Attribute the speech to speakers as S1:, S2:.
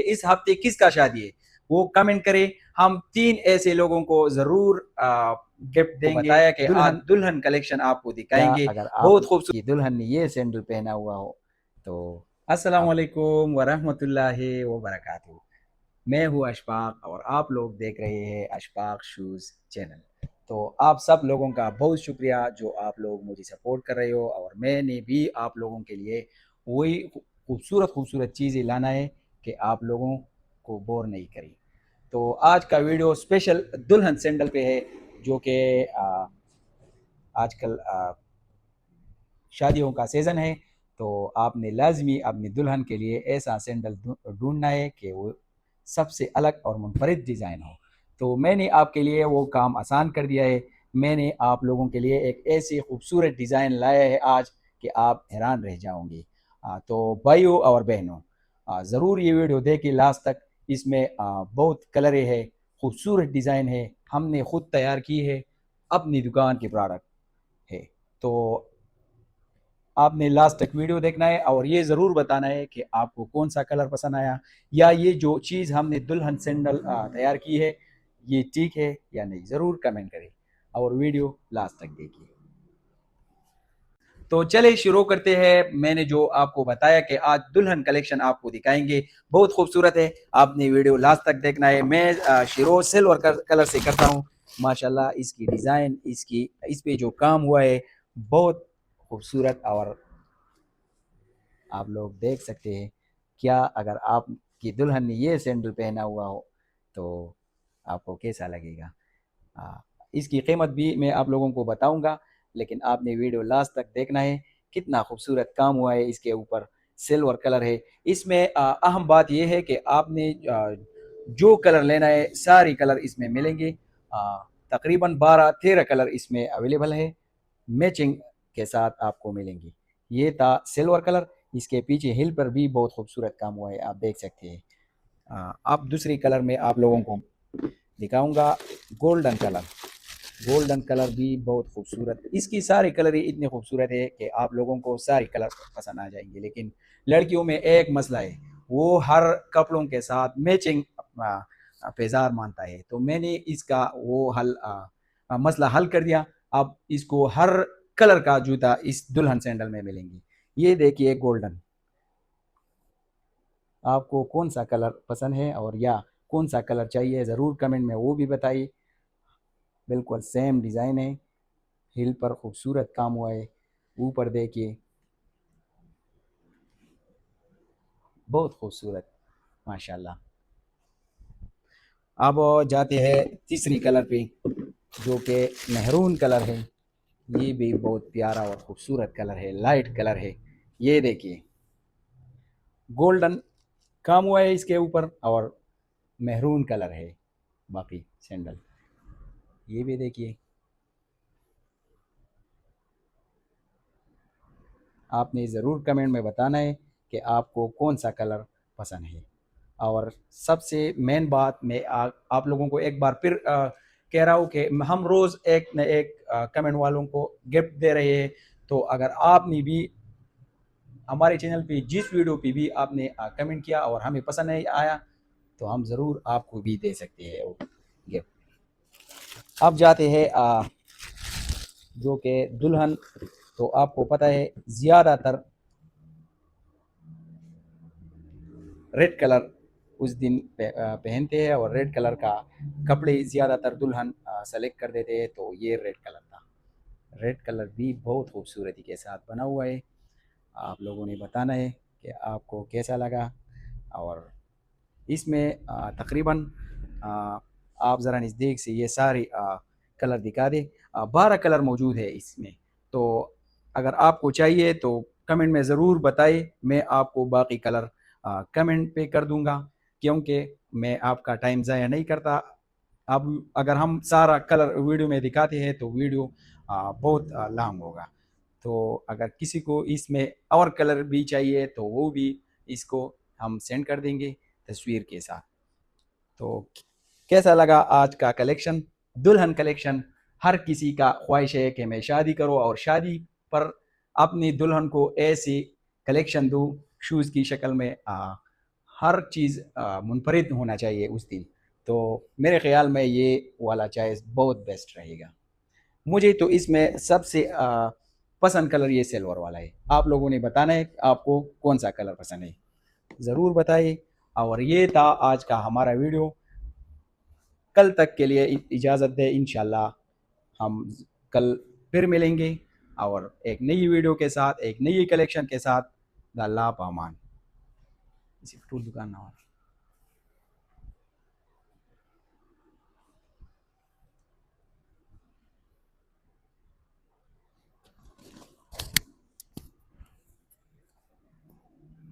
S1: इस हफ्ते किसका शादी है वो कमेंट करें। हम 3 ऐसे लोगों को ज़रूर गिफ्ट देंगे। बताया कि आज दुल्हन कलेक्शन आपको दिखाएँगे।
S2: अगर
S1: बहुत
S2: आप
S1: खूबसूरत
S2: की दुल्हन ने ये सैंडल पहना हुआ हो तो
S1: अस्सलाम वालेकुम व रहमतुल्लाहि व बरकातहू। मैं हूँ अशफाक और आप लोग देख रहे हैं अशफाक शूज़ चैनल। तो आप सब लोगों का बहुत शुक्रिया जो आप लोग मुझे सपोर्ट कर रहे हो, और मैंने भी आप लोगों के लिए वही खूबसूरत खूबसूरत चीज़ें लाना है कि आप लोगों को बोर नहीं करी। तो आज का वीडियो स्पेशल दुल्हन सैंडल पे है, जो कि आजकल शादियों का सीज़न है। तो आपने लाजमी अपनी दुल्हन के लिए ऐसा सैंडल ढूंढना है कि वो सबसे अलग और मुनफरिद डिज़ाइन हो। तो मैंने आपके लिए वो काम आसान कर दिया है। मैंने आप लोगों के लिए एक ऐसी खूबसूरत डिज़ाइन लाया है आज कि आप हैरान रह जाओगे। तो भाइयों और बहनों, ज़रूर ये वीडियो देखिए लास्ट तक। इसमें बहुत कलरें है, खूबसूरत डिज़ाइन है, हमने खुद तैयार की है, अपनी दुकान की प्रोडक्ट है। तो आपने लास्ट तक वीडियो देखना है और ये ज़रूर बताना है कि आपको कौन सा कलर पसंद आया, या ये जो चीज़ हमने दुल्हन सैंडल तैयार की है ये ठीक है या नहीं, ज़रूर कमेंट करें और वीडियो लास्ट तक देखिए। तो चले शुरू करते हैं। मैंने जो आपको बताया कि आज दुल्हन कलेक्शन आपको दिखाएंगे, बहुत खूबसूरत है, आपने वीडियो लास्ट तक देखना है। मैं शुरू सिल्वर कलर से करता हूँ। माशाल्लाह इसकी डिज़ाइन, इसकी इस पे जो काम हुआ है बहुत खूबसूरत, और आप लोग देख सकते हैं। क्या अगर आपकी दुल्हन ने ये सैंडल पहना हुआ हो तो आपको कैसा लगेगा। इसकी कीमत भी मैं आप लोगों को बताऊंगा, लेकिन आपने वीडियो लास्ट तक देखना है। कितना खूबसूरत काम हुआ है इसके ऊपर, सिल्वर कलर है इसमें। अहम बात यह है कि आपने जो कलर लेना है सारी कलर इसमें मिलेंगे। तकरीबन 12-13 कलर इसमें अवेलेबल है, मैचिंग के साथ आपको मिलेंगी। ये था सिल्वर कलर। इसके पीछे हिल पर भी बहुत खूबसूरत काम हुआ है, आप देख सकते हैं। अब दूसरी कलर में आप लोगों को दिखाऊंगा गोल्डन कलर। गोल्डन कलर भी बहुत खूबसूरत, इसकी सारी कलर ही इतने खूबसूरत है कि आप लोगों को सारी कलर पसंद आ जाएंगे। लेकिन लड़कियों में एक मसला है, वो हर कपड़ों के साथ मैचिंग पेजार मानता है। तो मैंने इसका वो मसला हल कर दिया। अब इसको हर कलर का जूता इस दुल्हन सैंडल में मिलेंगे। ये देखिए गोल्डन, आपको कौन सा कलर पसंद है और या कौन सा कलर चाहिए ज़रूर कमेंट में वो भी बताइए। बिल्कुल सेम डिज़ाइन है, हिल पर खूबसूरत काम हुआ है, ऊपर देखिए बहुत खूबसूरत माशाल्लाह। अब जाते हैं तीसरी कलर पे, जो कि मेहरून कलर है। ये भी बहुत प्यारा और खूबसूरत कलर है, लाइट कलर है। ये देखिए गोल्डन काम हुआ है इसके ऊपर, और मेहरून कलर है बाकी सैंडल। ये भी देखिए, आपने ज़रूर कमेंट में बताना है कि आपको कौन सा कलर पसंद है। और सबसे मेन बात मैं आप लोगों को एक बार फिर कह रहा हूँ कि हम रोज़ एक न एक कमेंट वालों को गिफ्ट दे रहे हैं। तो अगर आपने भी हमारे चैनल पे जिस वीडियो पे भी आपने कमेंट किया और हमें पसंद नहीं आया, तो हम ज़रूर आपको भी दे सकते हैं वो गिफ्ट। अब जाते हैं जो कि दुल्हन, तो आपको पता है ज़्यादातर रेड कलर उस दिन पहनते हैं, और रेड कलर का कपड़े ज़्यादातर दुल्हन सेलेक्ट कर देते हैं। तो ये रेड कलर था। रेड कलर भी बहुत खूबसूरती के साथ बना हुआ है। आप लोगों ने बताना है कि आपको कैसा लगा। और इसमें तकरीबन आप ज़रा नज़दीक से ये सारे कलर दिखा दें। 12 कलर मौजूद है इसमें। तो अगर आपको चाहिए तो कमेंट में ज़रूर बताइए, मैं आपको बाकी कलर कमेंट पे कर दूंगा, क्योंकि मैं आपका टाइम ज़ाया नहीं करता। अब अगर हम सारा कलर वीडियो में दिखाते हैं तो वीडियो बहुत लॉन्ग होगा। तो अगर किसी को इसमें और कलर भी चाहिए तो वो भी इसको हम सेंड कर देंगे तस्वीर के साथ। तो कैसा लगा आज का कलेक्शन, दुल्हन कलेक्शन। हर किसी का ख्वाहिश है कि मैं शादी करूं और शादी पर अपनी दुल्हन को ऐसी कलेक्शन दूं शूज़ की शक्ल में। हर चीज़ मुनफरिद होना चाहिए उस दिन। तो मेरे ख़्याल में ये वाला चॉइस बहुत बेस्ट रहेगा। मुझे तो इसमें सबसे पसंद कलर ये सिल्वर वाला है। आप लोगों ने बताना है आपको कौन-सा कलर पसंद है, ज़रूर बताइए। और ये था आज का हमारा वीडियो। कल तक के लिए इजाज़त दें, इंशाल्लाह हम कल फिर मिलेंगे और एक नई वीडियो के साथ, एक नई कलेक्शन के साथ। अल्लाह पामान। इसी फूल दुकान ना